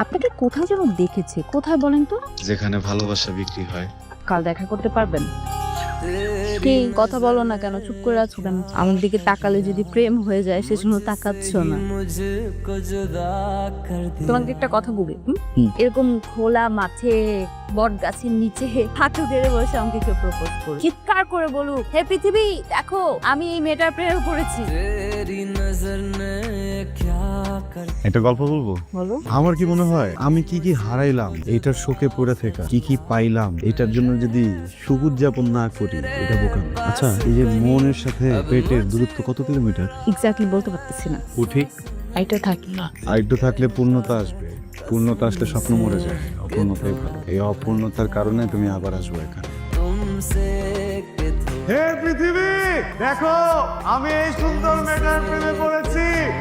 আপনাকে কোথায় যেন দেখেছে, কোথায় বলেন তো? যেখানে ভালোবাসা বিক্রি হয়। কাল দেখা করতে পারবেন? কি কথা বলো না কেন, চুপ করে আছো কেন? আমার দিকে তাকালে যদি প্রেম হয়ে যায় সেজন্য তাকাচ্ছ না। তোমাকে একটা কথা বলি, এরকম খোলা মাঠে বট গাছের নিচে হাঁটু গেড়ে বসে আমাকে কেউ প্রপোজ করে চিৎকার করে বলুক, হে পৃথিবী দেখো আমি এই মেয়েটার প্রেমে পড়েছি। একটা গল্প বলবো? বলো। আমার কি মনে হয় আমি কি কি হারাইলাম এটার শোকে পড়ে থেকে, কি কি পাইলাম এটার জন্য যদি সুখ উদযাপন না করি এটা বোকাম। আচ্ছা, এই যে মনের সাথে পেটের দূরত্ব কত কিলোমিটার? এক্স্যাক্টলি বলতে পারতেছি না। উঠি এটা থাকি না। আর একটু থাকলে পূর্ণতা আসবে, পূর্ণতা আসলে স্বপ্ন মরে যায়, অপূর্ণতাই ভালো। এই অপূর্ণতার কারণে তুমি আবার আসবো এখানে। হে পৃথিবী দেখো আমি এই সুন্দর মেয়েটার প্রেমে পড়েছি।